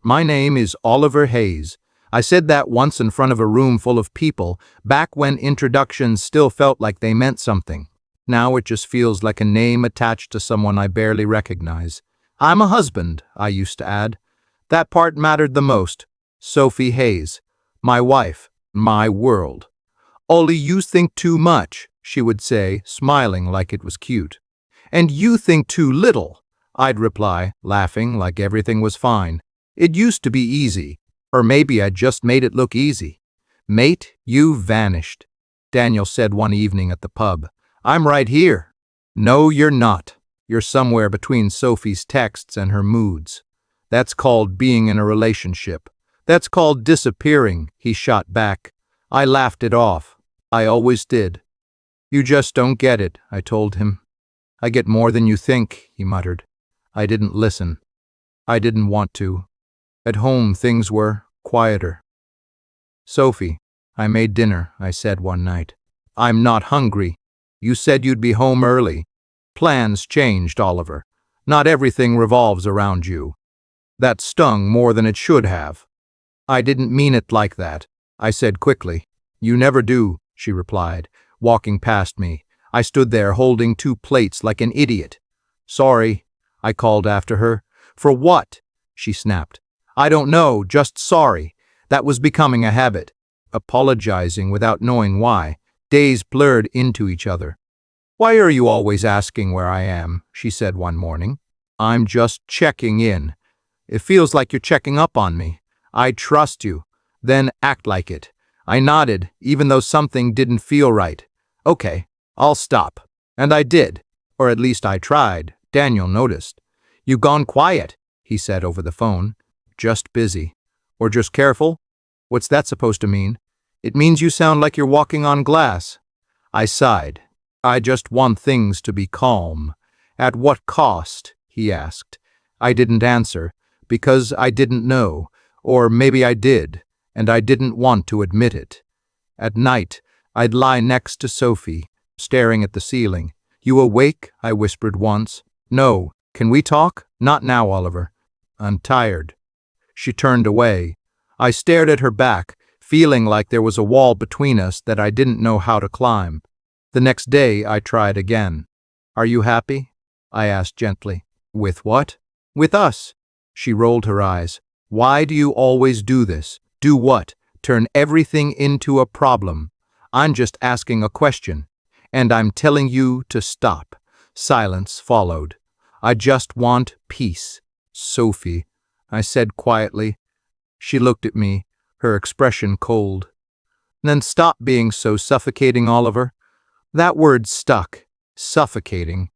My name is Oliver Hayes. I said that once in front of a room full of people, back when introductions still felt like they meant something. Now it just feels like a name attached to someone I barely recognize. I'm a husband, I used to add. That part mattered the most. Sophie Hayes. My wife. My world. Ollie, you think too much, she would say, smiling like it was cute. And you think too little, I'd reply, laughing like everything was fine. It used to be easy, or maybe I just made it look easy. Mate, you vanished, Daniel said one evening at the pub. I'm right here. No, you're not. You're somewhere between Sophie's texts and her moods. That's called being in a relationship. That's called disappearing, he shot back. I laughed it off. I always did. You just don't get it, I told him. I get more than you think, he muttered. I didn't listen. I didn't want to. At home, things were quieter. Sophie, I made dinner, I said one night. I'm not hungry. You said you'd be home early. Plans changed, Oliver. Not everything revolves around you. That stung more than it should have. I didn't mean it like that, I said quickly. You never do, she replied, walking past me. I stood there holding 2 plates like an idiot. Sorry, I called after her. For what? She snapped. I don't know, just sorry. That was becoming a habit. Apologizing without knowing why. Days blurred into each other. Why are you always asking where I am? She said one morning. I'm just checking in. It feels like you're checking up on me. I trust you. Then act like it. I nodded, even though something didn't feel right. Okay, I'll stop. And I did. Or at least I tried. Daniel noticed. You gone quiet, he said over the phone. Just busy. Or just careful? What's that supposed to mean? It means you sound like you're walking on glass. I sighed. I just want things to be calm. At what cost? He asked. I didn't answer, because I didn't know, or maybe I did, and I didn't want to admit it. At night, I'd lie next to Sophie, staring at the ceiling. You awake? I whispered once. No. Can we talk? Not now, Oliver. I'm tired. She turned away. I stared at her back, feeling like there was a wall between us that I didn't know how to climb. The next day, I tried again. Are you happy? I asked gently. With what? With us. She rolled her eyes. Why do you always do this? Do what? Turn everything into a problem. I'm just asking a question, and I'm telling you to stop. Silence followed. I just want peace. Sophie, I said quietly. She looked at me, her expression cold. Then stop being so suffocating, Oliver. That word stuck. Suffocating.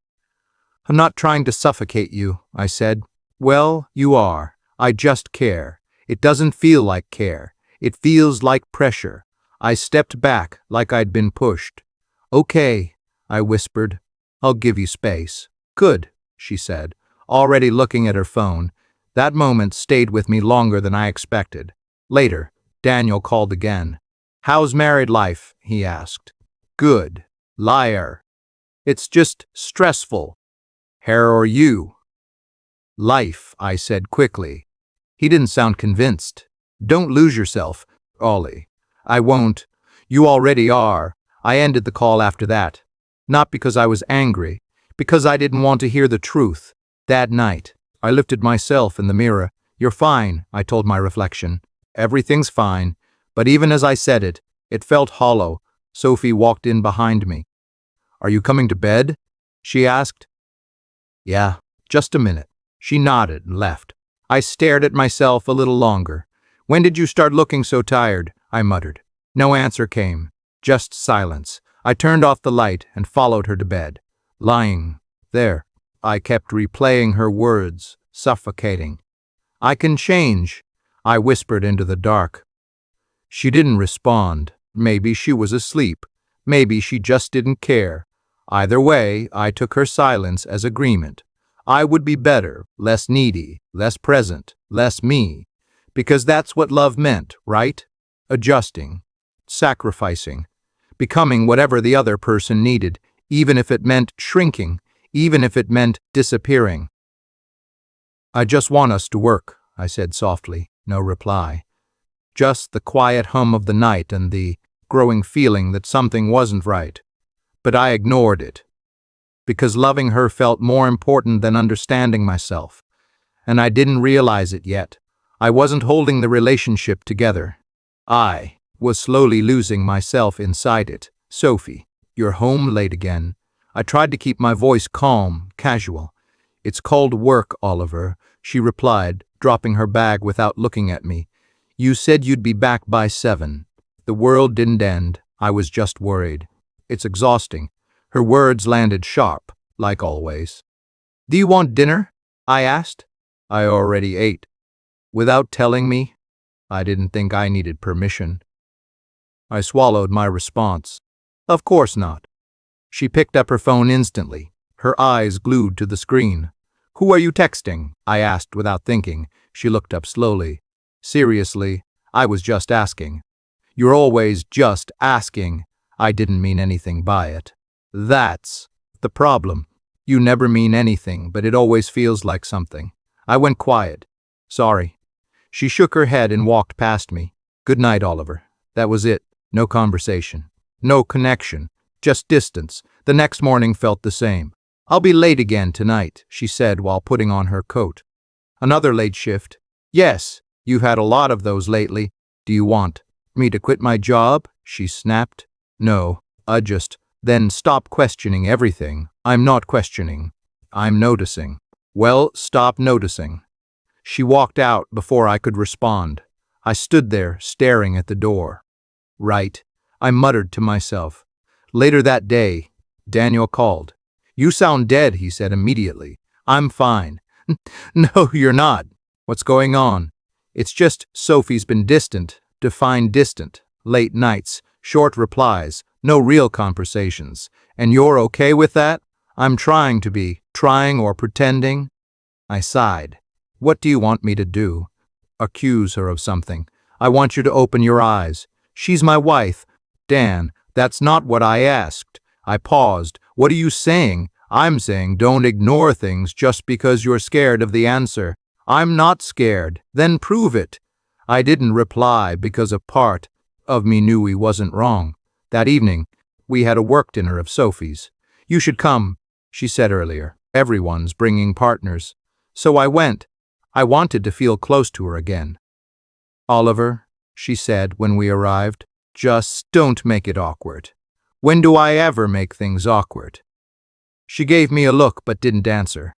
I'm not trying to suffocate you, I said. Well, you are. I just care. It doesn't feel like care. It feels like pressure. I stepped back like I'd been pushed. Okay, I whispered. I'll give you space. Good, she said, already looking at her phone. That moment stayed with me longer than I expected. Later, Daniel called again. How's married life? He asked. Good. Liar. It's just stressful. Her or you? Life, I said quickly. He didn't sound convinced. Don't lose yourself, Ollie. I won't. You already are. I ended the call after that. Not because I was angry, because I didn't want to hear the truth. That night, I looked at myself in the mirror. You're fine, I told my reflection. Everything's fine. But even as I said it, it felt hollow. Sophie walked in behind me. Are you coming to bed? She asked. Yeah, just a minute. She nodded and left. I stared at myself a little longer. When did you start looking so tired? I muttered. No answer came. Just silence. I turned off the light and followed her to bed. Lying there, I kept replaying her words, suffocating. I can change, I whispered into the dark. She didn't respond. Maybe she was asleep. Maybe she just didn't care. Either way, I took her silence as agreement. I would be better, less needy, less present, less me. Because that's what love meant, right? Adjusting, sacrificing, becoming whatever the other person needed, even if it meant shrinking, even if it meant disappearing. I just want us to work, I said softly. No reply. Just the quiet hum of the night and the growing feeling that something wasn't right. But I ignored it, because loving her felt more important than understanding myself. And I didn't realize it yet. I wasn't holding the relationship together. I was slowly losing myself inside it. Sophie, you're home late again. I tried to keep my voice calm, casual. It's called work, Oliver, she replied, dropping her bag without looking at me. You said you'd be back by 7. The world didn't end. I was just worried. It's exhausting. Her words landed sharp, like always. Do you want dinner? I asked. I already ate. Without telling me? I didn't think I needed permission. I swallowed my response. Of course not. She picked up her phone instantly, her eyes glued to the screen. Who are you texting? I asked without thinking. She looked up slowly. Seriously, I was just asking. You're always just asking. I didn't mean anything by it. That's the problem. You never mean anything, but it always feels like something. I went quiet. Sorry. She shook her head and walked past me. Good night, Oliver. That was it. No conversation. No connection. Just distance. The next morning felt the same. I'll be late again tonight, she said while putting on her coat. Another late shift. Yes, you've had a lot of those lately. Do you want me to quit my job? She snapped. No, then stop questioning everything. I'm not questioning. I'm noticing. Well, stop noticing. She walked out before I could respond. I stood there, staring at the door. Right, I muttered to myself. Later that day, Daniel called. You sound dead, he said immediately. I'm fine. No, you're not. What's going on? It's just Sophie's been distant, define distant, late nights, short replies, no real conversations. And you're okay with that? I'm trying to be, trying or pretending. I sighed. What do you want me to do? Accuse her of something. I want you to open your eyes. She's my wife. Dan, that's not what I asked. I paused. What are you saying? I'm saying don't ignore things just because you're scared of the answer. I'm not scared. Then prove it. I didn't reply because a part of me knew he wasn't wrong. That evening, we had a work dinner of Sophie's. You should come, she said earlier. Everyone's bringing partners. So I went. I wanted to feel close to her again. Oliver, she said when we arrived, just don't make it awkward. When do I ever make things awkward? She gave me a look but didn't answer.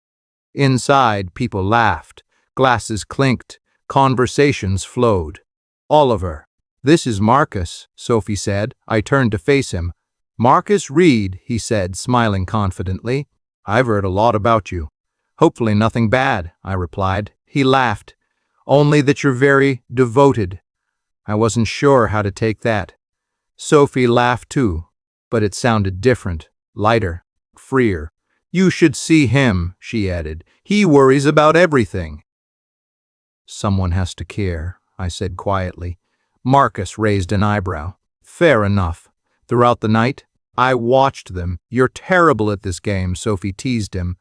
Inside, people laughed, glasses clinked, conversations flowed. Oliver, this is Marcus, Sophie said. I turned to face him. Marcus Reed, he said, smiling confidently. I've heard a lot about you. Hopefully nothing bad, I replied. He laughed. Only that you're very devoted. I wasn't sure how to take that. Sophie laughed too, but it sounded different, lighter, freer. You should see him, she added. He worries about everything. Someone has to care, I said quietly. Marcus raised an eyebrow. Fair enough. Throughout the night, I watched them. You're terrible at this game, Sophie teased him.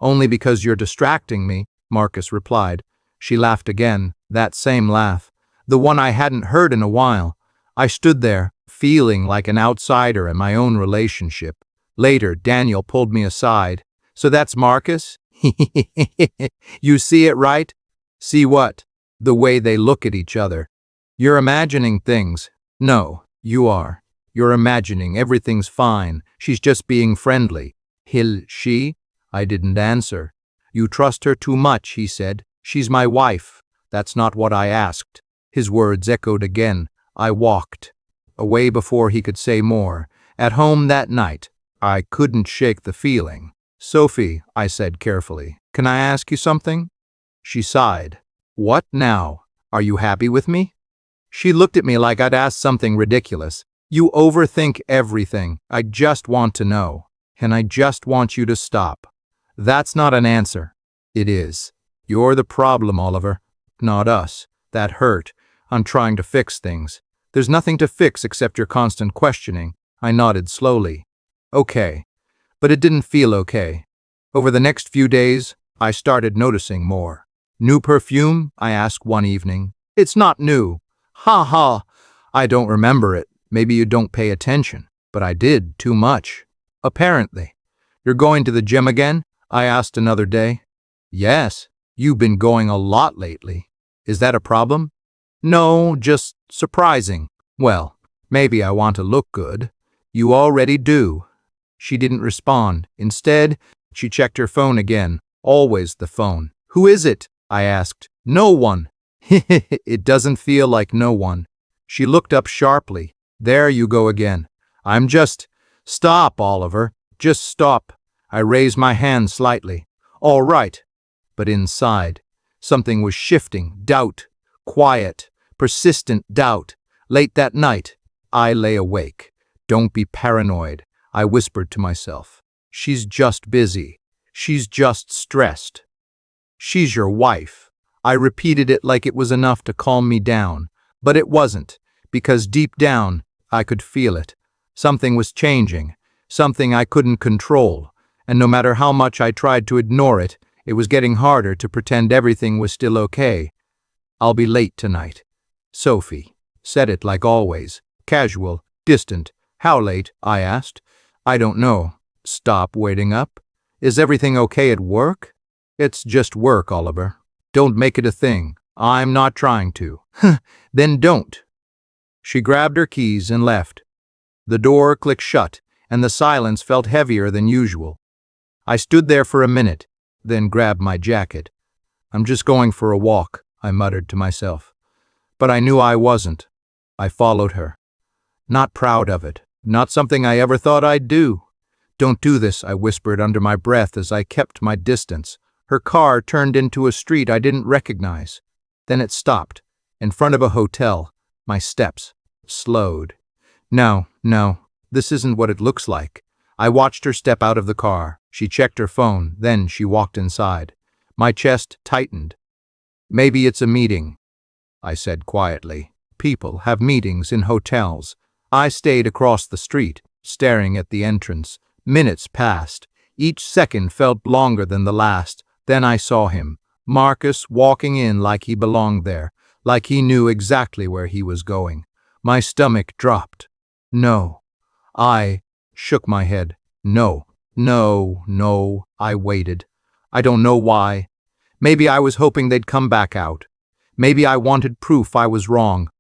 Only because you're distracting me, Marcus replied. She laughed again, that same laugh, the one I hadn't heard in a while. I stood there, feeling like an outsider in my own relationship. Later, Daniel pulled me aside. So that's Marcus? You see it, right? See what? The way they look at each other. You're imagining things. No, you are. You're imagining everything's fine. She's just being friendly. She? I didn't answer. You trust her too much, he said. She's my wife. That's not what I asked. His words echoed again. I walked away before he could say more. At home that night, I couldn't shake the feeling. Sophie, I said carefully, can I ask you something? She sighed. What now? Are you happy with me? She looked at me like I'd asked something ridiculous. You overthink everything. I just want to know. And I just want you to stop. That's not an answer. It is. You're the problem, Oliver. Not us. That hurt. I'm trying to fix things. There's nothing to fix except your constant questioning. I nodded slowly. Okay. But it didn't feel okay. Over the next few days, I started noticing more. New perfume? I asked one evening. It's not new. Ha ha. I don't remember it. Maybe you don't pay attention. But I did, too much. Apparently. You're going to the gym again? I asked another day. Yes. You've been going a lot lately. Is that a problem? No, just surprising. Well, maybe I want to look good. You already do. She didn't respond. Instead, she checked her phone again. Always the phone. Who is it? I asked. No one. It doesn't feel like no one. She looked up sharply. There you go again. I'm just... Stop, Oliver. Just stop. I raised my hand slightly. All right. But inside, something was shifting. Doubt. Quiet. Persistent doubt. Late that night, I lay awake. Don't be paranoid, I whispered to myself. She's just busy. She's just stressed. She's your wife. I repeated it like it was enough to calm me down, but it wasn't, because deep down, I could feel it. Something was changing, something I couldn't control, and no matter how much I tried to ignore it, it was getting harder to pretend everything was still okay. I'll be late tonight. Sophie said it like always, casual, distant. How late? I asked. I don't know. Stop waiting up. Is everything okay at work? It's just work, Oliver. Don't make it a thing. I'm not trying to. Then don't. She grabbed her keys and left. The door clicked shut, and the silence felt heavier than usual. I stood there for a minute, then grabbed my jacket. I'm just going for a walk, I muttered to myself. But I knew I wasn't. I followed her. Not proud of it. Not something I ever thought I'd do. Don't do this, I whispered under my breath as I kept my distance. Her car turned into a street I didn't recognize. Then it stopped, in front of a hotel. My steps slowed. No, this isn't what it looks like. I watched her step out of the car. She checked her phone, then she walked inside. My chest tightened. Maybe it's a meeting, I said quietly. People have meetings in hotels. I stayed across the street, staring at the entrance. Minutes passed. Each second felt longer than the last. Then I saw him, Marcus, walking in like he belonged there, like he knew exactly where he was going. My stomach dropped. No. I shook my head. No. I waited. I don't know why. Maybe I was hoping they'd come back out. Maybe I wanted proof I was wrong.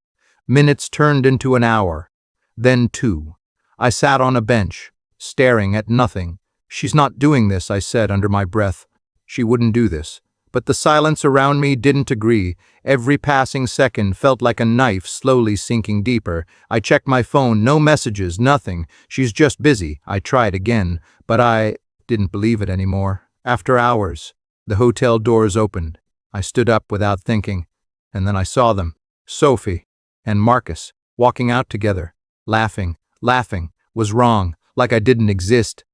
Minutes turned into an hour. Then 2. I sat on a bench, staring at nothing. She's not doing this, I said under my breath. She wouldn't do this. But the silence around me didn't agree. Every passing second felt like a knife slowly sinking deeper. I checked my phone, no messages, nothing. She's just busy. I tried again, but I didn't believe it anymore. After hours, the hotel doors opened. I stood up without thinking, and then I saw them, Sophie and Marcus, walking out together. Laughing was wrong, like I didn't exist.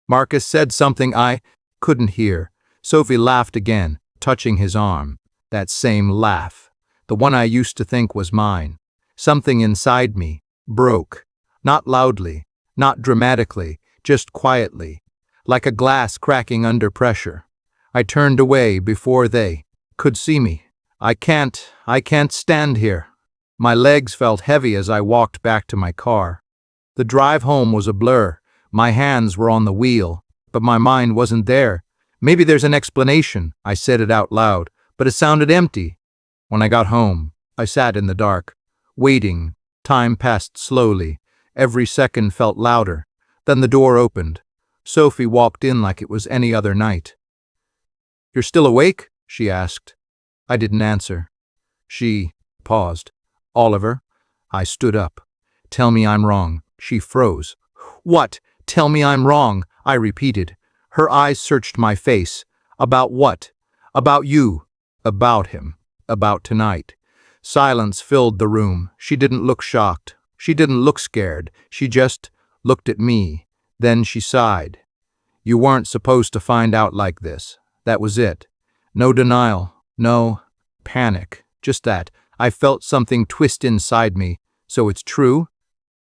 Marcus said something I couldn't hear. Sophie laughed again, touching his arm. That same laugh, the one I used to think was mine. Something inside me broke, not loudly, not dramatically, just quietly, like a glass cracking under pressure. I turned away before they could see me. I can't stand here. My legs felt heavy as I walked back to my car. The drive home was a blur. My hands were on the wheel, but my mind wasn't there. Maybe there's an explanation. I said it out loud, but it sounded empty. When I got home, I sat in the dark, waiting. Time passed slowly. Every second felt louder. Then the door opened. Sophie walked in like it was any other night. "You're still awake?" she asked. I didn't answer. She paused. "Oliver?" I stood up. "Tell me I'm wrong." She froze. "What? Tell me I'm wrong," I repeated. Her eyes searched my face. "About what?" "About you." "About him." "About tonight." Silence filled the room. She didn't look shocked. She didn't look scared. She just looked at me. Then she sighed. "You weren't supposed to find out like this. That was it." No denial. No panic. Just that. I felt something twist inside me. "So it's true?"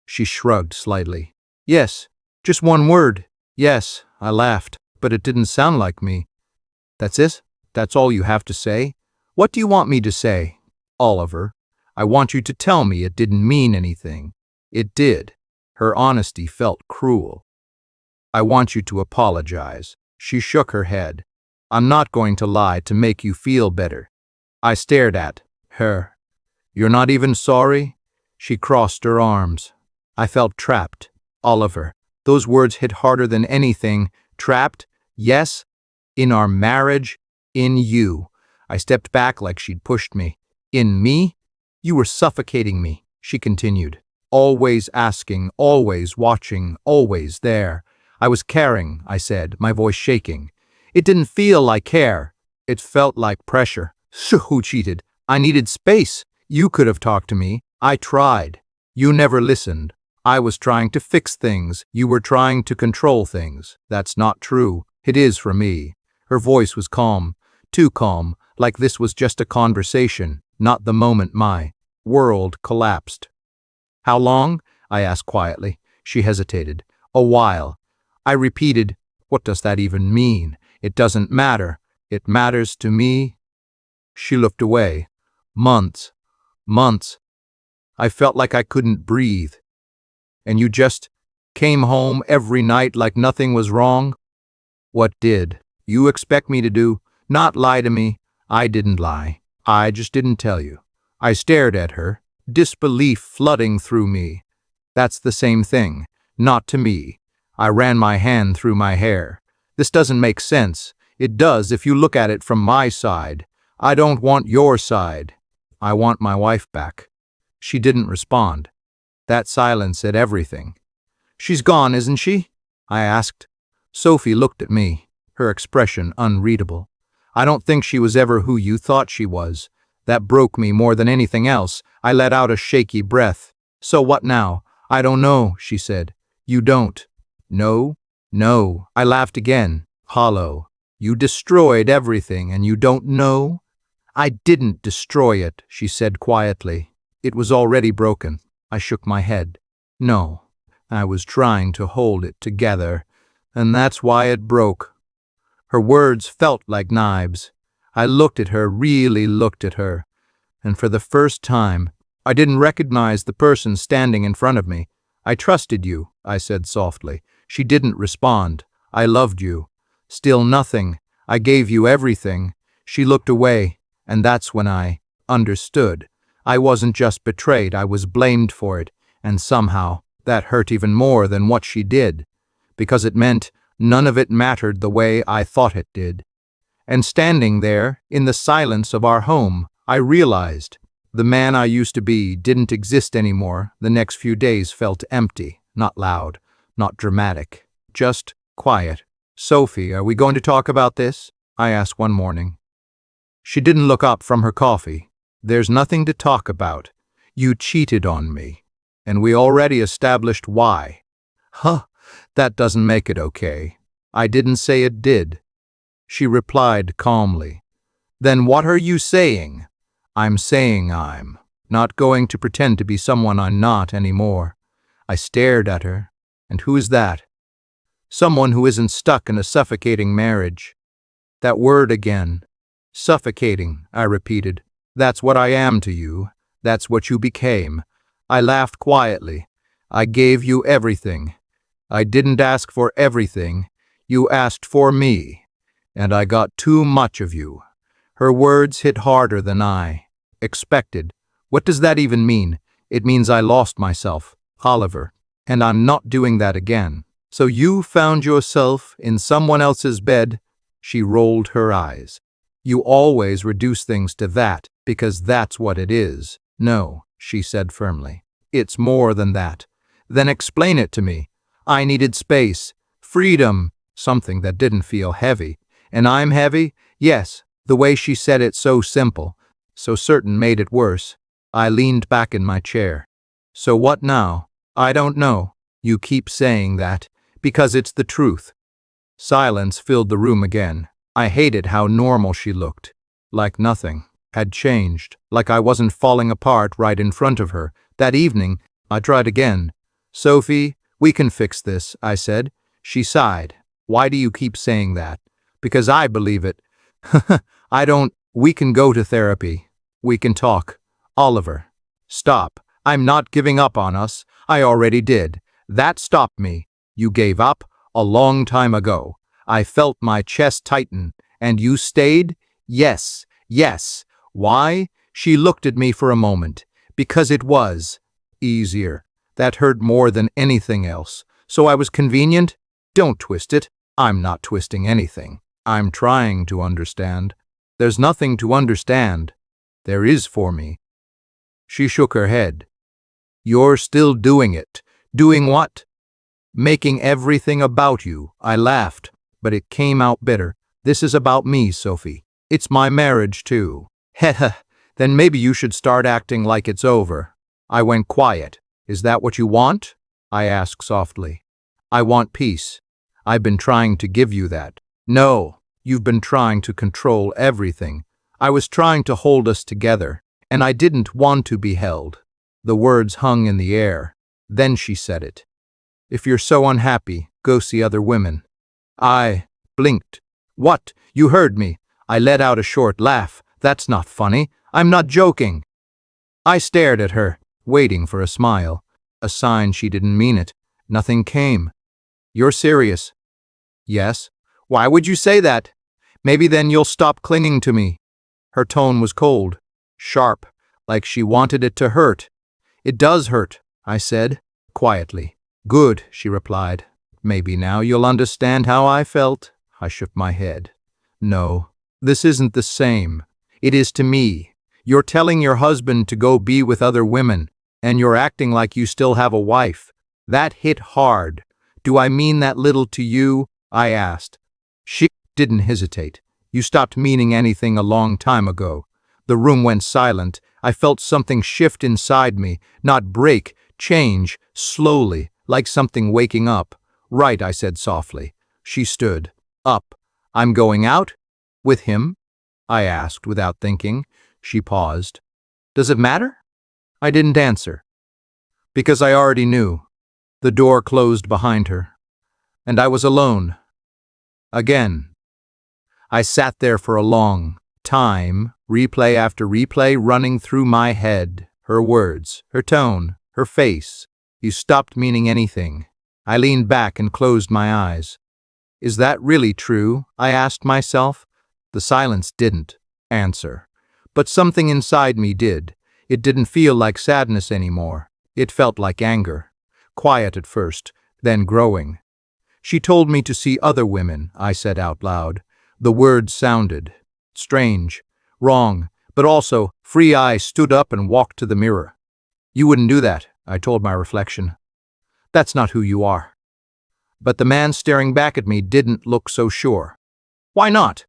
She shrugged slightly. "Yes. Just one word." "Yes." I laughed, but it didn't sound like me. "That's it?" That's all you have to say? What do you want me to say? Oliver, I want you to tell me it didn't mean anything. It did. Her honesty felt cruel. I want you to apologize. She shook her head. I'm not going to lie to make you feel better. I stared at her. You're not even sorry? She crossed her arms. I felt trapped. Oliver, those words hit harder than anything. Trapped? Yes. In our marriage? In you. I stepped back like she'd pushed me. In me? You were suffocating me, she continued. Always asking, always watching, always there. I was caring, I said, my voice shaking. It didn't feel like care. It felt like pressure. So who cheated? I needed space. You could have talked to me. I tried. You never listened. I was trying to fix things. You were trying to control things. That's not true. It is for me. Her voice was calm. Too calm, like this was just a conversation, not the moment my world collapsed. How long? I asked quietly. She hesitated. A while. I repeated, what does that even mean? It doesn't matter. It matters to me. She looked away. Months. Months. I felt like I couldn't breathe. And you just came home every night like nothing was wrong? What did you expect me to do? Not lie to me. I didn't lie. I just didn't tell you. I stared at her, disbelief flooding through me. That's the same thing. Not to me. I ran my hand through my hair. This doesn't make sense. It does if you look at it from my side. I don't want your side. I want my wife back. She didn't respond. That silence said everything. She's gone, isn't she? I asked. Sophie looked at me, her expression unreadable. I don't think she was ever who you thought she was. That broke me more than anything else. I let out a shaky breath. So what now? I don't know, she said. You don't. No, no. I laughed again, hollow. You destroyed everything and you don't know? I didn't destroy it, she said quietly. It was already broken. I shook my head. No, I was trying to hold it together, and that's why it broke. Her words felt like knives. I looked at her, really looked at her, and for the first time, I didn't recognize the person standing in front of me. I trusted you, I said softly. She didn't respond. I loved you. Still nothing. I gave you everything. She looked away, and that's when I understood. I wasn't just betrayed, I was blamed for it, and somehow that hurt even more than what she did, because it meant none of it mattered the way I thought it did. And standing there, in the silence of our home, I realized the man I used to be didn't exist anymore. The next few days felt empty, not loud, not dramatic, just quiet. Sophie, are we going to talk about this? I asked one morning. She didn't look up from her coffee. There's nothing to talk about. You cheated on me, and we already established why. Huh, that doesn't make it okay. I didn't say it did. She replied calmly. Then what are you saying? I'm saying I'm not going to pretend to be someone I'm not anymore. I stared at her. And who is that? Someone who isn't stuck in a suffocating marriage. That word again. Suffocating, I repeated. That's what I am to you. That's what you became. I laughed quietly. I gave you everything. I didn't ask for everything. You asked for me. And I got too much of you. Her words hit harder than I expected. What does that even mean? It means I lost myself, Oliver, and I'm not doing that again. So you found yourself in someone else's bed? She rolled her eyes. You always reduce things to that because that's what it is. No, she said firmly. It's more than that. Then explain it to me. I needed space, freedom, something that didn't feel heavy. And I'm heavy? Yes. The way she said it so simple, so certain made it worse. I leaned back in my chair. So what now? I don't know. You keep saying that, because it's the truth. Silence filled the room again. I hated how normal she looked. Like nothing had changed, like I wasn't falling apart right in front of her. That evening, I tried again. Sophie, we can fix this, I said. She sighed. Why do you keep saying that? Because I believe it. We can go to therapy. We can talk. Oliver. Stop. I'm not giving up on us. I already did. That stopped me. You gave up a long time ago. I felt my chest tighten. And you stayed? Yes. Yes. Why? She looked at me for a moment. Because it was easier. That hurt more than anything else. So I was convenient? Don't twist it. I'm not twisting anything. I'm trying to understand. There's nothing to understand. There is for me. She shook her head. You're still doing it. Doing what? Making everything about you. I laughed, but it came out bitter. This is about me, Sophie. It's my marriage, too. Heh. Then maybe you should start acting like it's over. I went quiet. Is that what you want? I asked softly. I want peace. I've been trying to give you that. No, you've been trying to control everything. I was trying to hold us together, and I didn't want to be held. The words hung in the air. Then she said it. If you're so unhappy, go see other women. I blinked. What? You heard me. I let out a short laugh. That's not funny. I'm not joking. I stared at her, waiting for a smile. A sign she didn't mean it. Nothing came. You're serious? Yes. Why would you say that? Maybe then you'll stop clinging to me. Her tone was cold, sharp, like she wanted it to hurt. It does hurt, I said, quietly. Good, she replied. Maybe now you'll understand how I felt. I shook my head. No, this isn't the same. It is to me. You're telling your husband to go be with other women, and you're acting like you still have a wife. That hit hard. Do I mean that little to you? I asked. She didn't hesitate. You stopped meaning anything a long time ago. The room went silent. I felt something shift inside me, not break, change, slowly, like something waking up. Right, I said softly. She stood. Up. I'm going out? With him? I asked without thinking. She paused. Does it matter? I didn't answer. Because I already knew. The door closed behind her. And I was alone. Again. I sat there for a long time, replay after replay running through my head. Her words, her tone, her face. You stopped meaning anything. I leaned back and closed my eyes. Is that really true? I asked myself. The silence didn't answer. But something inside me did. It didn't feel like sadness anymore. It felt like anger. Quiet at first, then growing. She told me to see other women, I said out loud. The words sounded strange, wrong, but also free. I stood up and walked to the mirror. You wouldn't do that, I told my reflection. That's not who you are. But the man staring back at me didn't look so sure. Why not?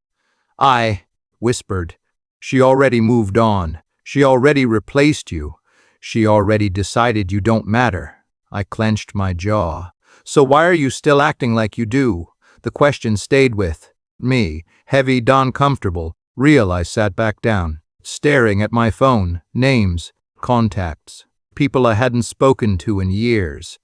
I whispered. She already moved on. She already replaced you. She already decided you don't matter. I clenched my jaw. So why are you still acting like you do? The question stayed with me, heavy, uncomfortable, real. I sat back down, staring at my phone, names, contacts, people I hadn't spoken to in years.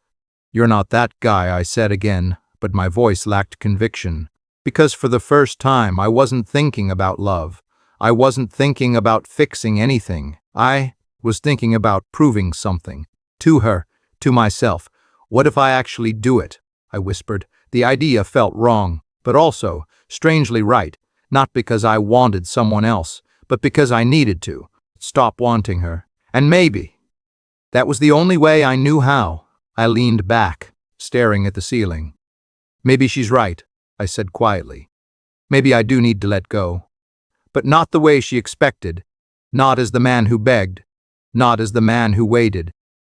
You're not that guy, I said again, but my voice lacked conviction. Because for the first time, I wasn't thinking about love. I wasn't thinking about fixing anything. I was thinking about proving something. To her, to myself. What if I actually do it? I whispered. The idea felt wrong, but also strangely right. Not because I wanted someone else, but because I needed to. Stop wanting her. And maybe that was the only way I knew how. I leaned back, staring at the ceiling. Maybe she's right, I said quietly. Maybe I do need to let go. But not the way she expected. Not as the man who begged. Not as the man who waited.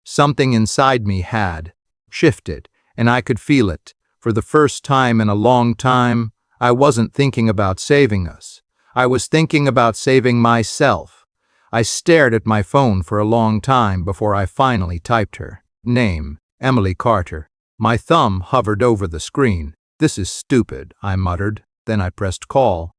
Something inside me had shifted, and I could feel it. For the first time in a long time, I wasn't thinking about saving us. I was thinking about saving myself. I stared at my phone for a long time before I finally typed her name, Emily Carter. My thumb hovered over the screen. This is stupid, I muttered. Then I pressed call.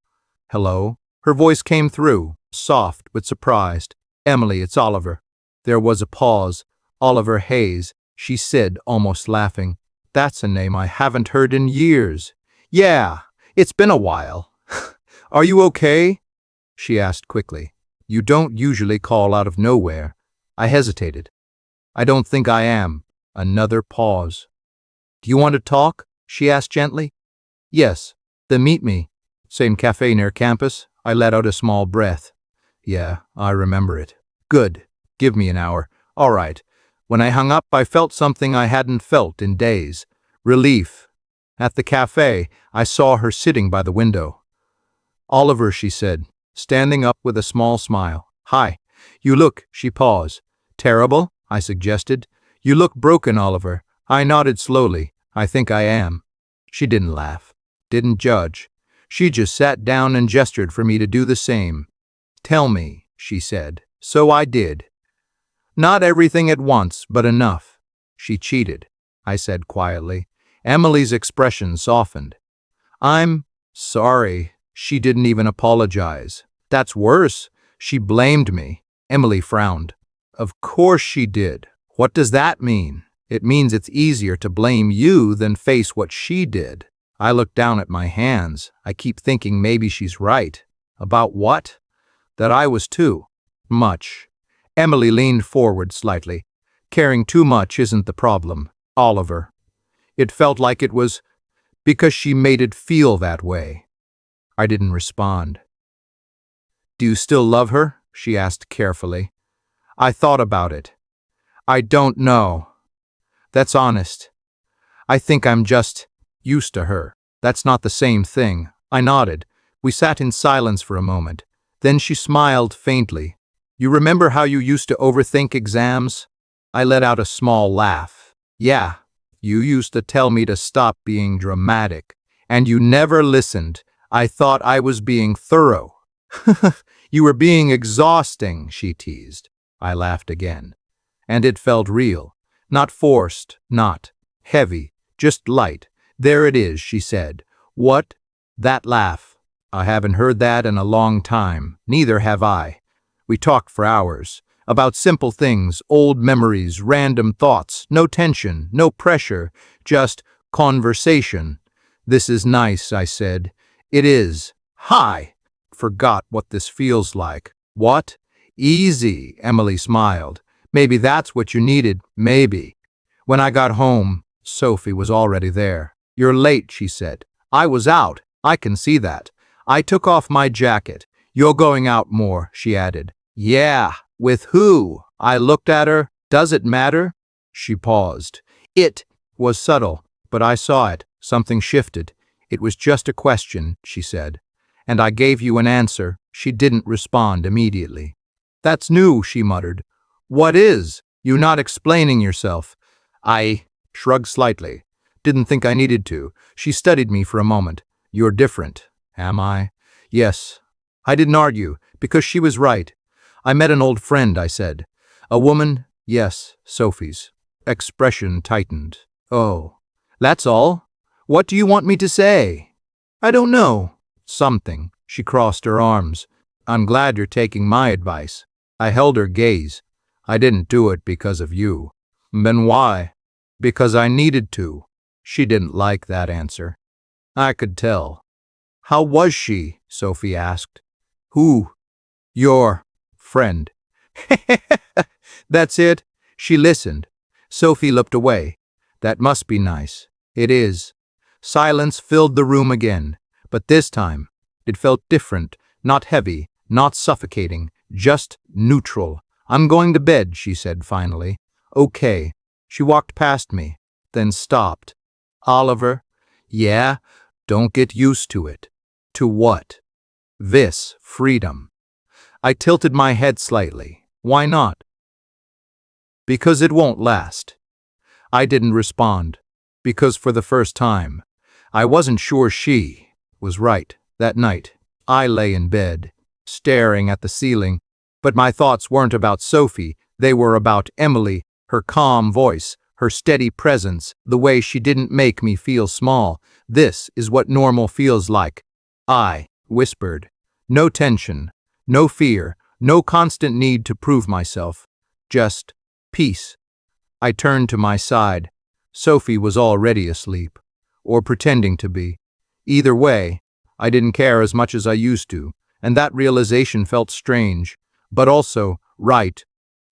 Hello? Her voice came through, soft but surprised. Emily, it's Oliver. There was a pause. Oliver Hayes, she said, almost laughing. That's a name I haven't heard in years. Yeah, it's been a while. Are you okay? she asked quickly. You don't usually call out of nowhere. I hesitated. I don't think I am. Another pause. Do you want to talk? She asked gently. Yes. Then meet me. Same cafe near campus. I let out a small breath. Yeah, I remember it. Good. Give me an hour. All right. When I hung up, I felt something I hadn't felt in days. Relief. At the cafe, I saw her sitting by the window. Oliver, she said, standing up with a small smile. Hi. You look, she paused. Terrible? I suggested. You look broken, Oliver. I nodded slowly. I think I am. She didn't laugh, didn't judge. She just sat down and gestured for me to do the same. Tell me, she said. So I did. Not everything at once, but enough. She cheated, I said quietly. Emily's expression softened. I'm sorry. She didn't even apologize. That's worse. She blamed me. Emily frowned. Of course she did. What does that mean? It means it's easier to blame you than face what she did. I look down at my hands. I keep thinking maybe she's right. About what? That I was too much. Emily leaned forward slightly. Caring too much isn't the problem, Oliver. It felt like it was because she made it feel that way. I didn't respond. Do you still love her? She asked carefully. I thought about it. I don't know. That's honest. I think I'm just used to her. That's not the same thing. I nodded. We sat in silence for a moment. Then she smiled faintly. You remember how you used to overthink exams? I let out a small laugh. Yeah, you used to tell me to stop being dramatic. And you never listened. I thought I was being thorough. You were being exhausting, she teased. I laughed again. And it felt real. Not forced, not heavy, just light. There it is, she said. What? That laugh. I haven't heard that in a long time. Neither have I. We talked for hours. About simple things, old memories, random thoughts. No tension, no pressure, just conversation. This is nice, I said. It is. Hi. Forgot what this feels like. What? Easy, Emily smiled. Maybe that's what you needed, maybe. When I got home, Sophie was already there. You're late, she said. I was out. I can see that. I took off my jacket. You're going out more, she added. Yeah, with who? I looked at her. Does it matter? She paused. It was subtle, but I saw it. Something shifted. It was just a question, she said. And I gave you an answer. She didn't respond immediately. That's new, she muttered. What is? You not explaining yourself. I shrugged slightly. Didn't think I needed to. She studied me for a moment. You're different. Am I? Yes. I didn't argue, because she was right. I met an old friend, I said. A woman? Yes, Sophie's. Expression tightened. Oh, that's all? What do you want me to say? I don't know. Something. She crossed her arms. I'm glad you're taking my advice. I held her gaze. I didn't do it because of you. Then why? Because I needed to. She didn't like that answer. I could tell. How was she? Sophie asked. Who? Your friend. That's it. She listened. Sophie looked away. That must be nice. It is. Silence filled the room again, but this time it felt different, not heavy, not suffocating, just neutral. I'm going to bed, she said finally. Okay. She walked past me, then stopped. Oliver? Yeah? Don't get used to it. To what? This freedom. I tilted my head slightly. Why not? Because it won't last. I didn't respond. Because for the first time, I wasn't sure she was right. That night, I lay in bed, staring at the ceiling, but my thoughts weren't about Sophie. They were about Emily, her calm voice, her steady presence, the way she didn't make me feel small. This is what normal feels like. I whispered. No tension, no fear, no constant need to prove myself. Just peace. I turned to my side. Sophie was already asleep, or pretending to be. Either way, I didn't care as much as I used to. and that realization felt strange, but also right.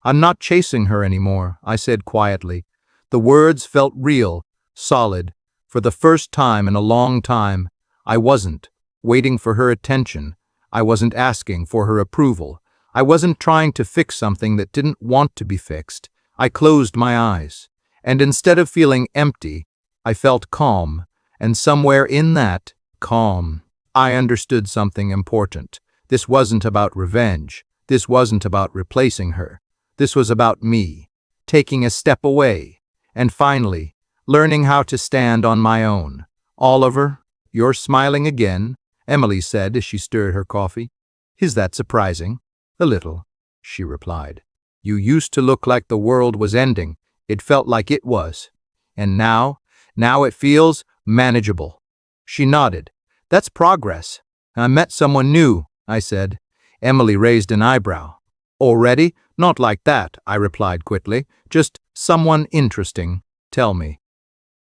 I'm not chasing her anymore, I said quietly. The words felt real, solid. For the first time in a long time, I wasn't waiting for her attention. I wasn't asking for her approval. I wasn't trying to fix something that didn't want to be fixed. I closed my eyes, and instead of feeling empty, I felt calm, and somewhere in that calm, I understood something important. This wasn't about revenge. This wasn't about replacing her. This was about me, taking a step away, and finally, learning how to stand on my own. Oliver, you're smiling again, Emily said as she stirred her coffee. Is that surprising? A little, she replied. You used to look like the world was ending. It felt like it was. And now it feels manageable. She nodded. That's progress. I met someone new, I said. Emily raised an eyebrow. Already? Not like that, I replied quickly. Just someone interesting. Tell me.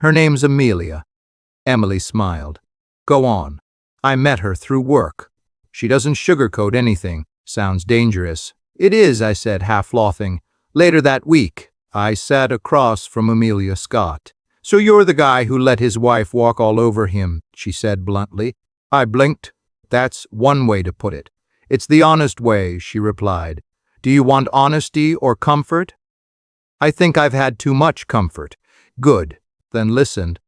Her name's Amelia. Emily smiled. Go on. I met her through work. She doesn't sugarcoat anything. Sounds dangerous. It is, I said, half laughing. Later that week, I sat across from Amelia Scott. So you're the guy who let his wife walk all over him, she said bluntly. I blinked. That's one way to put it. It's the honest way, she replied. Do you want honesty or comfort? I think I've had too much comfort. Good. Then listened.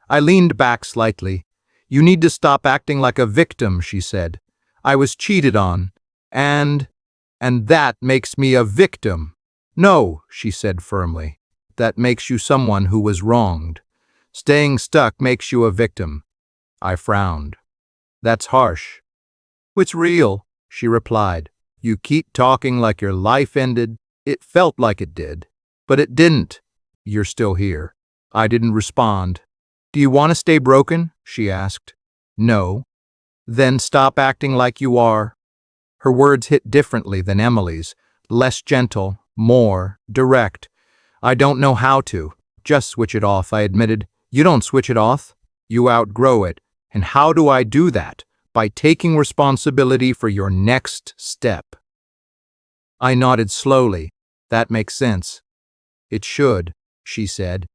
I leaned back slightly. You need to stop acting like a victim, she said. I was cheated on. And that makes me a victim. No, she said firmly. That makes you someone who was wronged. Staying stuck makes you a victim. I frowned. That's harsh. It's real, she replied. You keep talking like your life ended. It felt like it did. But it didn't. You're still here. I didn't respond. Do you want to stay broken? She asked. No. Then stop acting like you are. Her words hit differently than Emily's, less gentle, more direct. I don't know how to. Just switch it off, I admitted. You don't switch it off. You outgrow it. And how do I do that? By taking responsibility for your next step. I nodded slowly. That makes sense. It should, she said.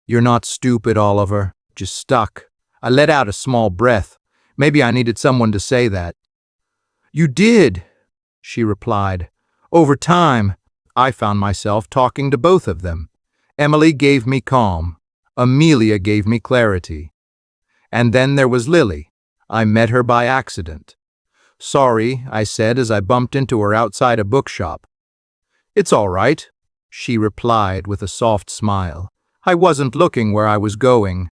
You're not stupid, Oliver. Just stuck. I let out a small breath. Maybe I needed someone to say that. You did, she replied. Over time, I found myself talking to both of them. Emily gave me calm. Amelia gave me clarity. And then there was Lily. I met her by accident. Sorry, I said as I bumped into her outside a bookshop. It's all right, she replied with a soft smile. I wasn't looking where I was going.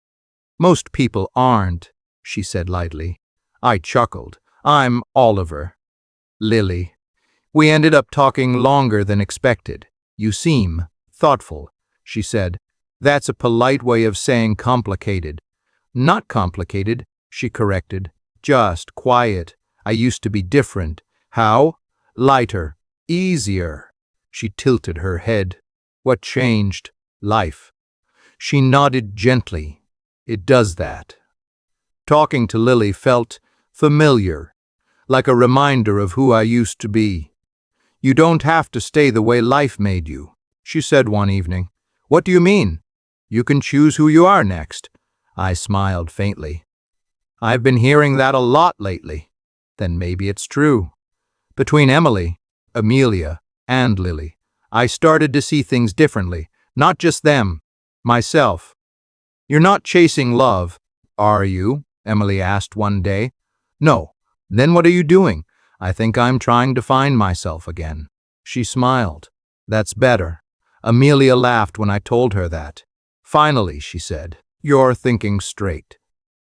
Most people aren't, she said lightly. I chuckled. I'm Oliver. Lily. We ended up talking longer than expected. You seem thoughtful, she said. That's a polite way of saying complicated. Not complicated, she corrected. Just quiet. I used to be different. How? Lighter. Easier. She tilted her head. What changed? Life. She nodded gently. It does that. Talking to Lily felt familiar, like a reminder of who I used to be. You don't have to stay the way life made you, she said one evening. What do you mean? You can choose who you are next. I smiled faintly. I've been hearing that a lot lately. Then maybe it's true. Between Emily, Amelia, and Lily, I started to see things differently. Not just them, myself. You're not chasing love, are you? Emily asked one day. No. Then what are you doing? I think I'm trying to find myself again. She smiled. That's better. Amelia laughed when I told her that. Finally, she said, you're thinking straight.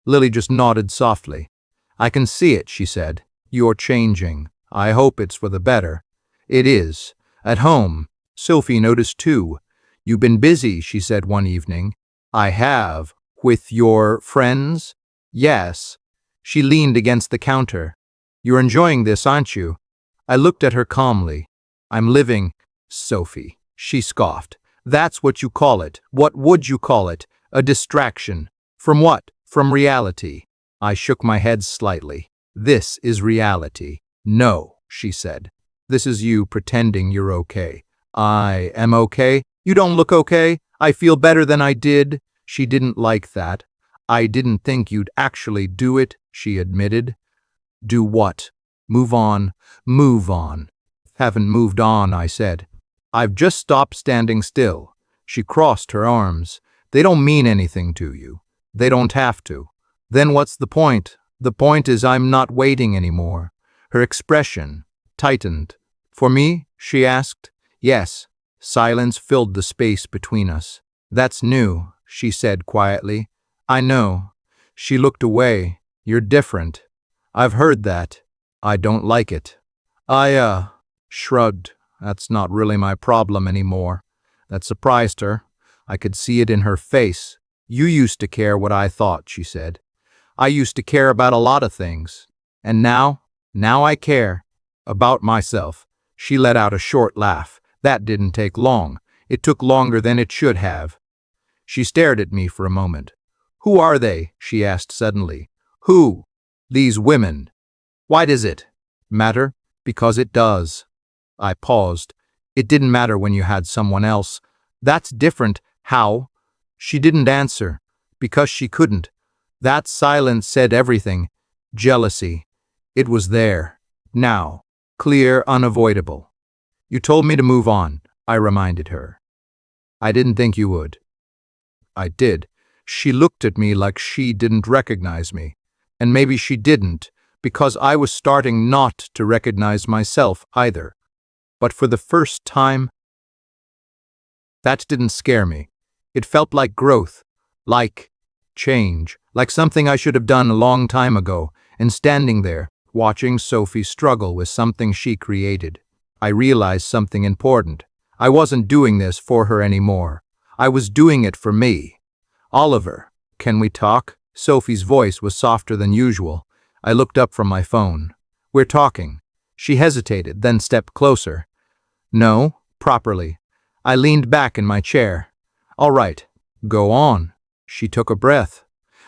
Lily just nodded softly. I can see it, she said. You're changing. I hope it's for the better. It is. At home, Sophie noticed too. You've been busy, she said one evening. I have. With your friends? Yes. She leaned against the counter. You're enjoying this, aren't you? I looked at her calmly. I'm living, Sophie. She scoffed. That's what you call it. What would you call it? A distraction. From what? From reality. I shook my head slightly. This is reality. No, she said. This is you pretending you're okay. I am okay. You don't look okay. I feel better than I did. She didn't like that. I didn't think you'd actually do it, she admitted. Do what? Move on. Move on. Haven't moved on, I said. I've just stopped standing still. She crossed her arms. They don't mean anything to you. They don't have to. Then what's the point? The point is I'm not waiting anymore. Her expression tightened. For me? She asked. Yes. Silence filled the space between us. That's new, she said quietly. I know. She looked away. You're different. I've heard that. I don't like it. I shrugged. That's not really my problem anymore. That surprised her. I could see it in her face. You used to care what I thought, she said. I used to care about a lot of things. And now I care. About myself. She let out a short laugh. That didn't take long. It took longer than it should have. She stared at me for a moment. Who are they? She asked suddenly. Who? These women. Why does it matter? Because it does. I paused. It didn't matter when you had someone else. That's different. How? She didn't answer. Because she couldn't. That silence said everything. Jealousy. It was there. Now. Clear, unavoidable. You told me to move on, I reminded her. I didn't think you would. I did. She looked at me like she didn't recognize me. And maybe she didn't, because I was starting not to recognize myself either. But for the first time, that didn't scare me. It felt like growth, like change, like something I should have done a long time ago, and standing there, watching Sophie struggle with something she created, I realized something important. I wasn't doing this for her anymore. I was doing it for me. Oliver, can we talk? Sophie's voice was softer than usual. I looked up from my phone. We're talking. She hesitated, then stepped closer. No, properly. I leaned back in my chair. All right, go on. She took a breath.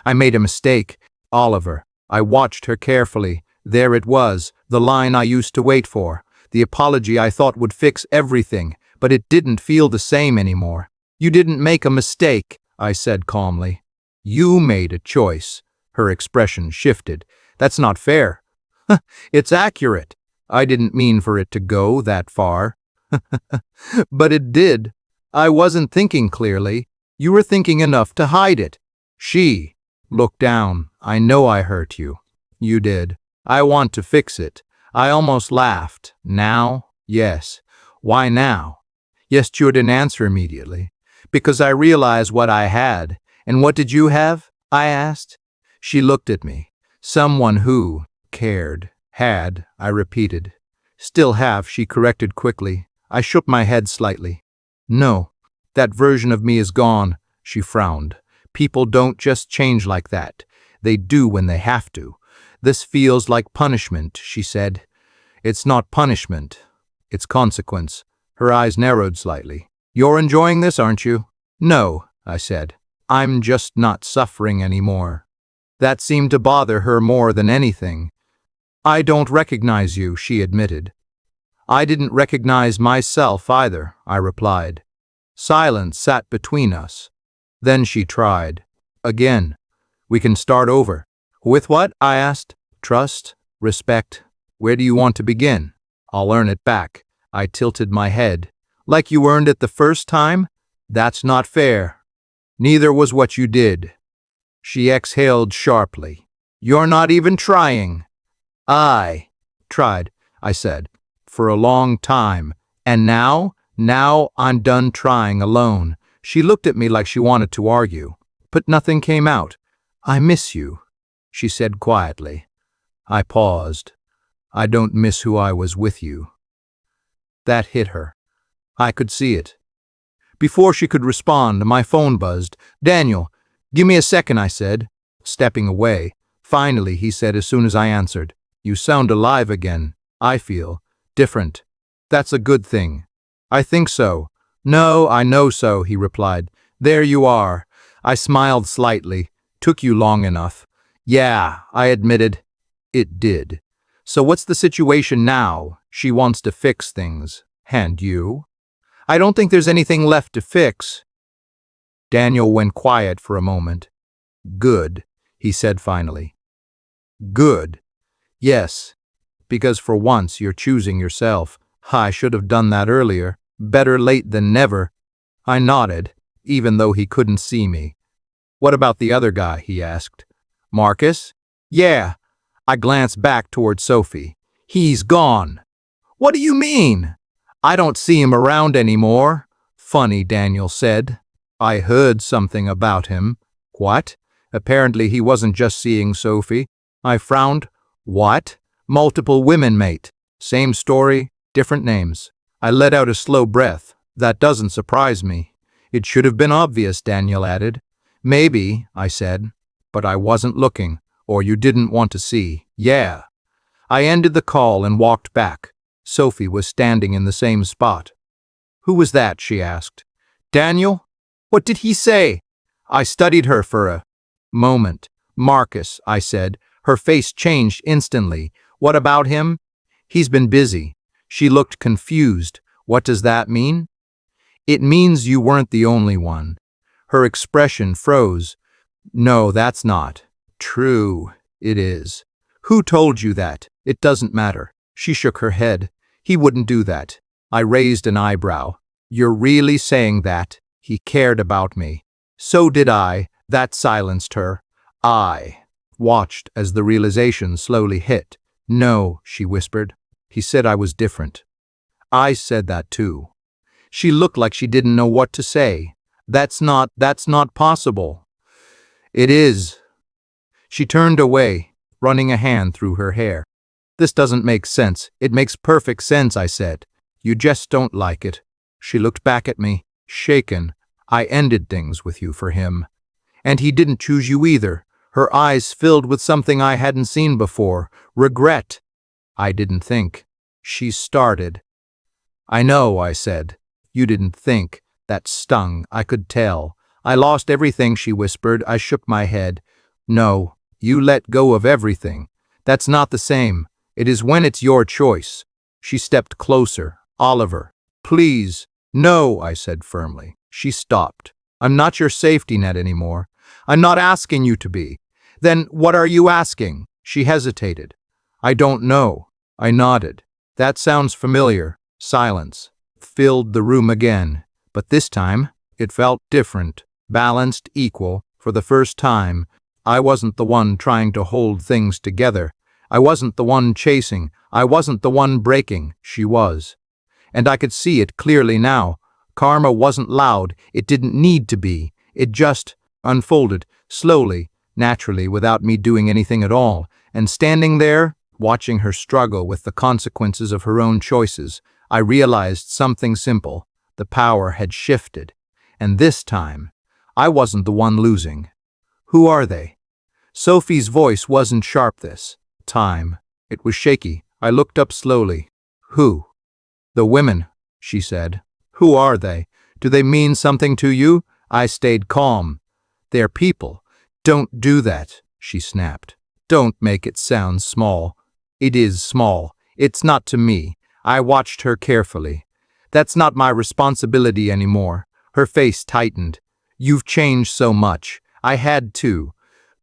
I made a mistake. Oliver. I watched her carefully. There it was, the line I used to wait for. The apology I thought would fix everything, but it didn't feel the same anymore. You didn't make a mistake, I said calmly. You made a choice. Her expression shifted. That's not fair. It's accurate. I didn't mean for it to go that far. But it did. I wasn't thinking clearly. You were thinking enough to hide it. She looked down. I know I hurt you. You did. I want to fix it. I almost laughed. Now? Yes. Why now? Yes, you didn't answer immediately. Because I realized what I had. And what did you have? I asked. She looked at me. Someone who cared. Had, I repeated. Still have, she corrected quickly. I shook my head slightly. No, that version of me is gone, she frowned. People don't just change like that. They do when they have to. This feels like punishment, she said. It's not punishment. It's consequence. Her eyes narrowed slightly. You're enjoying this, aren't you? No, I said. I'm just not suffering anymore. That seemed to bother her more than anything. I don't recognize you, she admitted. I didn't recognize myself either, I replied. Silence sat between us. Then she tried. Again. We can start over. With what? I asked. Trust? Respect? Where do you want to begin? I'll earn it back. I tilted my head. Like you earned it the first time? That's not fair. Neither was what you did. She exhaled sharply. You're not even trying. I tried, I said, for a long time. And now I'm done trying alone. She looked at me like she wanted to argue, but nothing came out. I miss you, she said quietly. I paused. I don't miss who I was with you. That hit her. I could see it. Before she could respond, my phone buzzed. Daniel, give me a second, I said, stepping away. Finally, he said as soon as I answered. You sound alive again. I feel different. That's a good thing. I think so. No, I know so, he replied. There you are. I smiled slightly. Took you long enough. Yeah, I admitted. It did. So what's the situation now? She wants to fix things. And you? I don't think there's anything left to fix. Daniel went quiet for a moment. Good, he said finally. Good. Yes, because for once you're choosing yourself. I should have done that earlier. Better late than never. I nodded, even though he couldn't see me. What about the other guy? He asked. Marcus? Yeah. I glanced back toward Sophie. He's gone. What do you mean? I don't see him around anymore. Funny, Daniel said. I heard something about him. What? Apparently he wasn't just seeing Sophie. I frowned. What? Multiple women, mate. Same story, different names. I let out a slow breath. That doesn't surprise me. It should have been obvious, Daniel added. Maybe, I said, but I wasn't looking, or you didn't want to see. Yeah. I ended the call and walked back. Sophie was standing in the same spot. Who was that? She asked. Daniel? What did he say? I studied her for a moment. Marcus, I said. Her face changed instantly. What about him? He's been busy. She looked confused. What does that mean? It means you weren't the only one. Her expression froze. No, that's not. True, it is. Who told you that? It doesn't matter. She shook her head. He wouldn't do that. I raised an eyebrow. You're really saying that? He cared about me. So did I. That silenced her. I watched as the realization slowly hit. No, she whispered. He said I was different. I said that too. She looked like she didn't know what to say. That's not possible. It is. She turned away, running a hand through her hair. This doesn't make sense. It makes perfect sense, I said. You just don't like it. She looked back at me, shaken. I ended things with you for him. And he didn't choose you either. Her eyes filled with something I hadn't seen before. Regret. I didn't think. She started. I know, I said. You didn't think. That stung. I could tell. I lost everything, she whispered. I shook my head. No, you let go of everything. That's not the same. It is when it's your choice. She stepped closer. Oliver, please. No, I said firmly. She stopped. I'm not your safety net anymore. I'm not asking you to be. Then what are you asking? She hesitated. I don't know. I nodded. That sounds familiar. Silence filled the room again, but this time it felt different, balanced, equal. For the first time, I wasn't the one trying to hold things together. I wasn't the one chasing. I wasn't the one breaking. She was. And I could see it clearly now. Karma wasn't loud. It didn't need to be. It just unfolded, slowly, naturally, without me doing anything at all. And standing there, watching her struggle with the consequences of her own choices, I realized something simple. The power had shifted. And this time, I wasn't the one losing. Who are they? Sophie's voice wasn't sharp this time. It was shaky. I looked up slowly. Who? The women, she said. Who are they? Do they mean something to you? I stayed calm. They're people. Don't do that, she snapped. Don't make it sound small. It is small. It's not to me. I watched her carefully. That's not my responsibility anymore. Her face tightened. You've changed so much. I had to.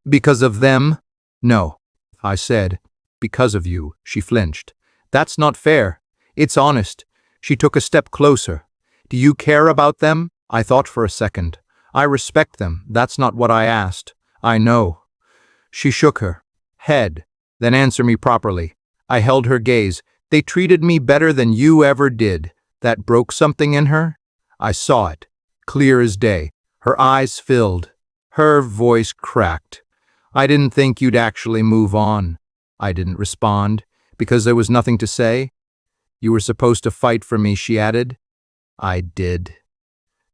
Because of them? No, I said. Because of you, she flinched. That's not fair. It's honest. She took a step closer. Do you care about them? I thought for a second. I respect them. That's not what I asked. I know. She shook her head. Then answer me properly. I held her gaze. They treated me better than you ever did. That broke something in her? I saw it, clear as day. Her eyes filled. Her voice cracked. I didn't think you'd actually move on. I didn't respond, because there was nothing to say. You were supposed to fight for me, she added. I did.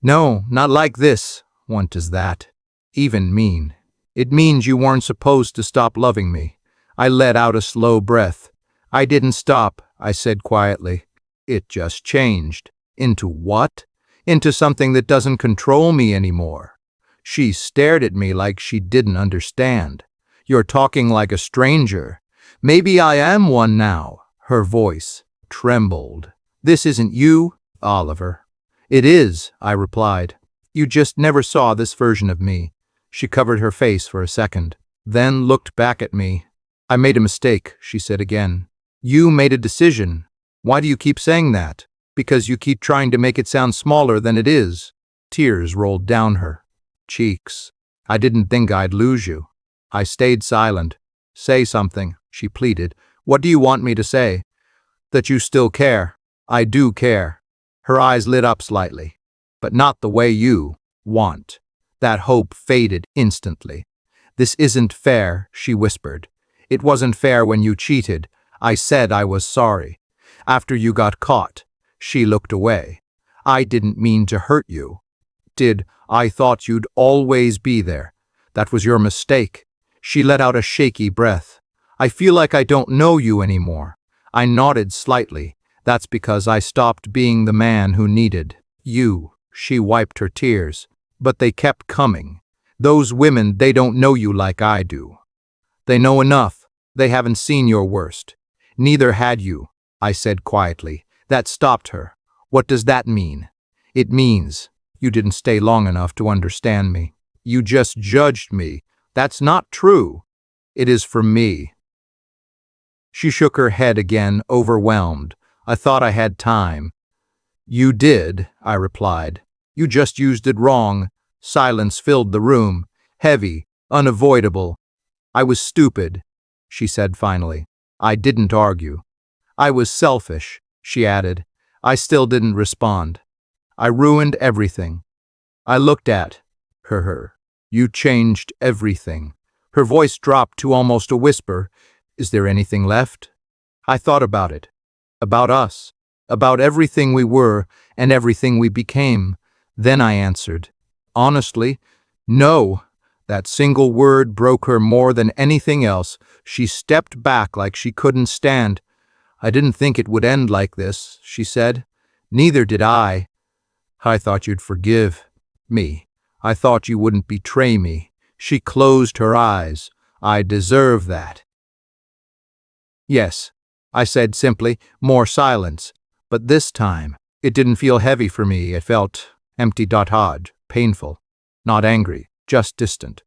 No, not like this. What does that even mean? It means you weren't supposed to stop loving me. I let out a slow breath. I didn't stop, I said quietly. It just changed. Into what? Into something that doesn't control me anymore. She stared at me like she didn't understand. You're talking like a stranger. Maybe I am one now. Her voice trembled. This isn't you, Oliver. It is, I replied. You just never saw this version of me. She covered her face for a second, then looked back at me. I made a mistake, she said again. You made a decision. Why do you keep saying that? Because you keep trying to make it sound smaller than it is. Tears rolled down her cheeks. I didn't think I'd lose you. I stayed silent. Say something, she pleaded. What do you want me to say? That you still care. I do care. Her eyes lit up slightly. But not the way you want. That hope faded instantly. This isn't fair, she whispered. It wasn't fair when you cheated. I said I was sorry. After you got caught, she looked away. I didn't mean to hurt you. I thought you'd always be there. That was your mistake. She let out a shaky breath. I feel like I don't know you anymore. I nodded slightly. That's because I stopped being the man who needed you. She wiped her tears. But they kept coming. Those women, they don't know you like I do. They know enough. They haven't seen your worst. Neither had you, I said quietly. That stopped her. What does that mean? It means you didn't stay long enough to understand me. You just judged me. That's not true. It is for me. She shook her head again, overwhelmed. I thought I had time. You did, I replied. You just used it wrong. Silence filled the room, heavy, unavoidable. I was stupid, she said finally. I didn't argue. I was selfish, she added. I still didn't respond. I ruined everything. I looked at her. You changed everything. Her voice dropped to almost a whisper. Is there anything left? I thought about it. About us. About everything we were and everything we became. Then I answered. Honestly, no. That single word broke her more than anything else. She stepped back like she couldn't stand. I didn't think it would end like this, she said. Neither did I. I thought you'd forgive me. I thought you wouldn't betray me. She closed her eyes. I deserve that. Yes, I said simply, more silence. But this time, it didn't feel heavy for me. It felt empty, painful, not angry, just distant.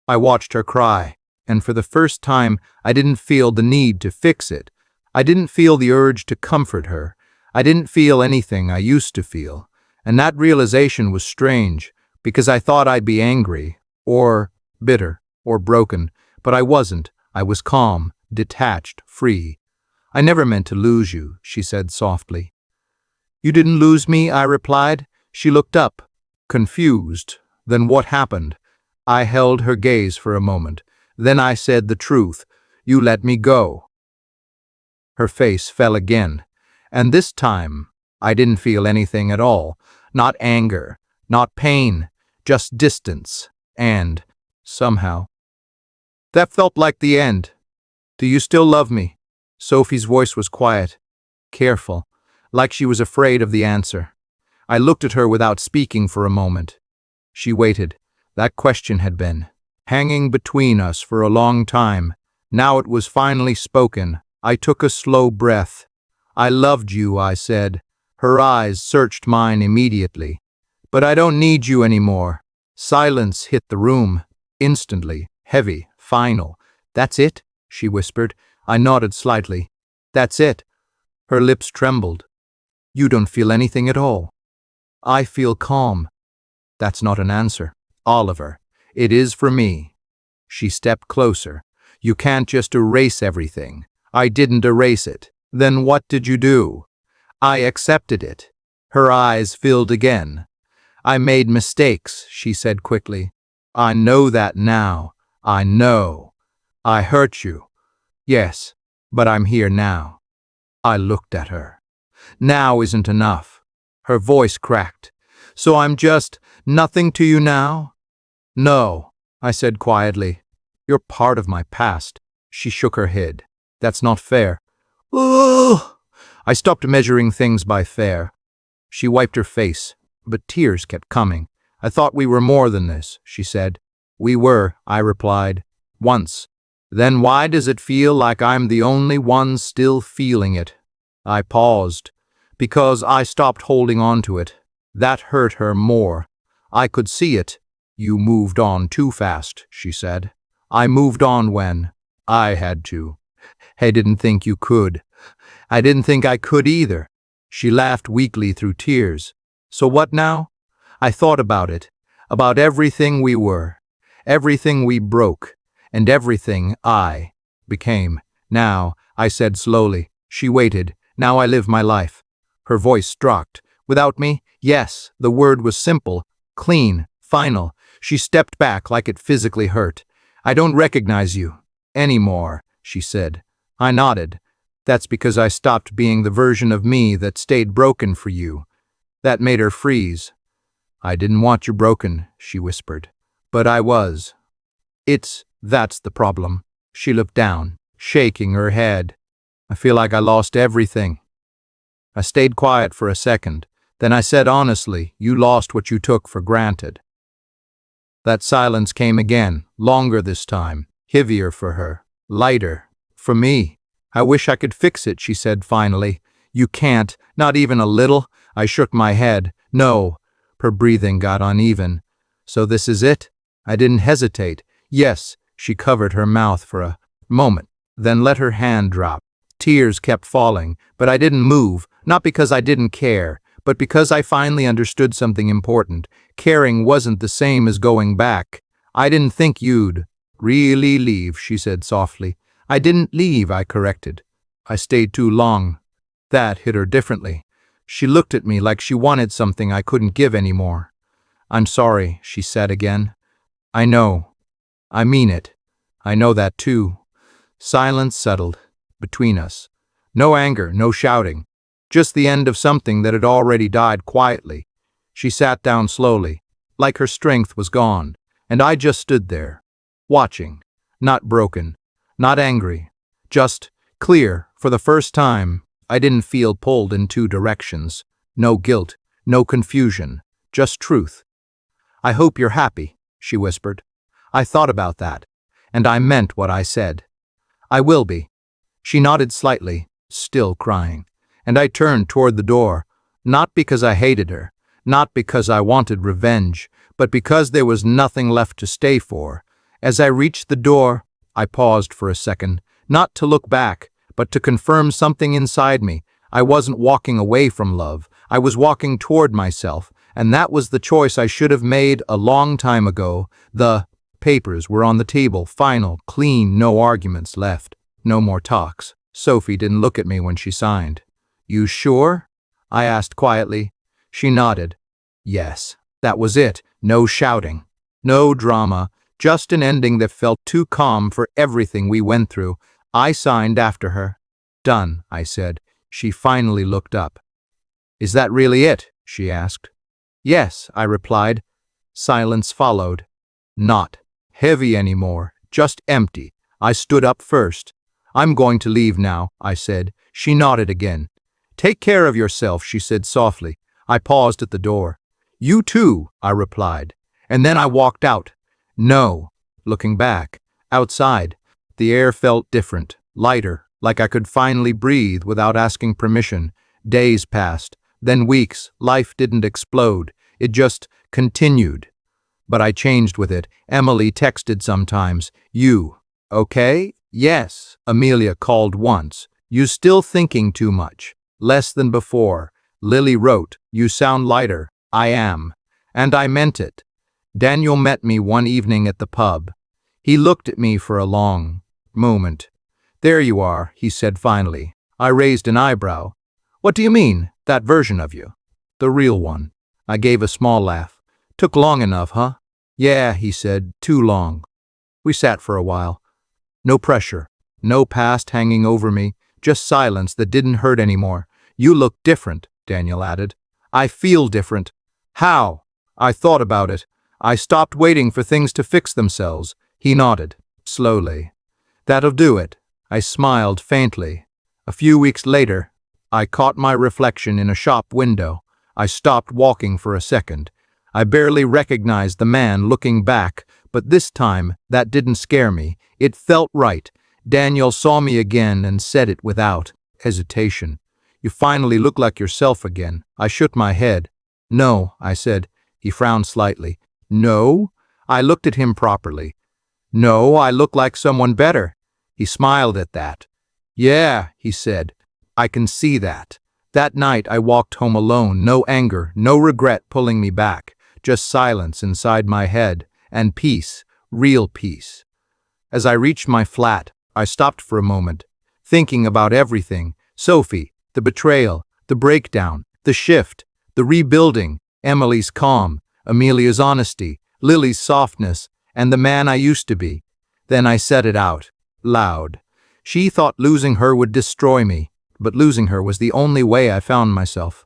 I watched her cry, and for the first time, I didn't feel the need to fix it. I didn't feel the urge to comfort her. I didn't feel anything I used to feel. And that realization was strange, because I thought I'd be angry, or bitter, or broken, but I wasn't. I was calm, detached, free. I never meant to lose you, she said softly. You didn't lose me, I replied. She looked up, confused. Then what happened? I held her gaze for a moment. Then I said the truth. You let me go. Her face fell again, and this time I didn't feel anything at all. Not anger, not pain, just distance, and, somehow, that felt like the end. Do you still love me? Sophie's voice was quiet, careful, like she was afraid of the answer. I looked at her without speaking for a moment. She waited. That question had been hanging between us for a long time. Now it was finally spoken. I took a slow breath. I loved you, I said. Her eyes searched mine immediately. But I don't need you anymore. Silence hit the room, instantly, heavy, final. That's it, she whispered. I nodded slightly. That's it. Her lips trembled. You don't feel anything at all. I feel calm. That's not an answer. Oliver, it is for me. She stepped closer. You can't just erase everything. I didn't erase it. Then what did you do? I accepted it. Her eyes filled again. I made mistakes, she said quickly. I know that now. I know. I hurt you. Yes, but I'm here now. I looked at her. Now isn't enough. Her voice cracked. So I'm just nothing to you now? No, I said quietly. You're part of my past. She shook her head. That's not fair. Ugh! I stopped measuring things by fair. She wiped her face, but tears kept coming. I thought we were more than this, she said. We were, I replied. Once. Then why does it feel like I'm the only one still feeling it? I paused, because I stopped holding on to it. That hurt her more. I could see it. You moved on too fast, she said. I moved on when I had to. I didn't think you could. I didn't think I could either. She laughed weakly through tears. So what now? I thought about it, about everything we were, everything we broke, and everything I became. Now, I said slowly. She waited. Now I live my life. Her voice struck. Without me? Yes. The word was simple, clean, final. She stepped back like it physically hurt. I don't recognize you anymore, she said. I nodded. That's because I stopped being the version of me that stayed broken for you. That made her freeze. I didn't want you broken, she whispered. But I was. That's the problem. She looked down, shaking her head. I feel like I lost everything. I stayed quiet for a second. Then I said honestly, you lost what you took for granted. That silence came again, longer this time, heavier for her, lighter. For me. I wish I could fix it, she said finally. You can't, not even a little. I shook my head. No. Her breathing got uneven. So this is it? I didn't hesitate. Yes, she covered her mouth for a moment, then let her hand drop. Tears kept falling, but I didn't move, not because I didn't care, but because I finally understood something important. Caring wasn't the same as going back. I didn't think you'd really leave, she said softly. I didn't leave, I corrected. I stayed too long. That hit her differently. She looked at me like she wanted something I couldn't give anymore. I'm sorry, she said again. I know. I mean it. I know that too. Silence settled between us. No anger, no shouting. Just the end of something that had already died quietly. She sat down slowly, like her strength was gone, and I just stood there, watching, not broken, not angry, just clear. For the first time, I didn't feel pulled in two directions. No guilt, no confusion, just truth. I hope you're happy, she whispered. I thought about that, and I meant what I said. I will be. She nodded slightly, still crying, and I turned toward the door, not because I hated her, not because I wanted revenge, but because there was nothing left to stay for. As I reached the door, I paused for a second, not to look back, but to confirm something inside me. I wasn't walking away from love. I was walking toward myself, and that was the choice I should have made a long time ago. The papers were on the table, final, clean, no arguments left, no more talks. Sophie didn't look at me when she signed. You sure? I asked quietly. She nodded. Yes, that was it. No shouting, no drama, just an ending that felt too calm for everything we went through. I signed after her. Done, I said. She finally looked up. Is that really it? She asked. Yes, I replied. Silence followed. Not heavy anymore, just empty. I stood up first. I'm going to leave now, I said. She nodded again. Take care of yourself, she said softly. I paused at the door. You too, I replied. And then I walked out. No, looking back. Outside, the air felt different, lighter, like I could finally breathe without asking permission. Days passed, then weeks. Life didn't explode. It just continued. But I changed with it. Emily texted sometimes. You okay? Yes, Amelia called once. You still thinking too much? Less than before. Lily wrote, you sound lighter. I am. And I meant it. Daniel met me one evening at the pub. He looked at me for a long moment. There you are, he said finally. I raised an eyebrow. What do you mean, that version of you? The real one. I gave a small laugh. Took long enough, huh? Yeah, he said, too long. We sat for a while. No pressure, no past hanging over me, just silence that didn't hurt anymore. You look different, Daniel added. I feel different. How? I thought about it. I stopped waiting for things to fix themselves. He nodded, slowly. That'll do it. I smiled faintly. A few weeks later, I caught my reflection in a shop window. I stopped walking for a second. I barely recognized the man looking back, but this time that didn't scare me. It felt right. Daniel saw me again and said it without hesitation. You finally look like yourself again. I shook my head. No, I said. He frowned slightly. No? I looked at him properly. No, I look like someone better. He smiled at that. Yeah, he said. I can see that. That night I walked home alone, no anger, no regret pulling me back, just silence inside my head, and peace, real peace. As I reached my flat, I stopped for a moment, thinking about everything: Sophie, the betrayal, the breakdown, the shift, the rebuilding, Emily's calm, Amelia's honesty, Lily's softness, and the man I used to be. Then I said it out, loud. She thought losing her would destroy me, but losing her was the only way I found myself.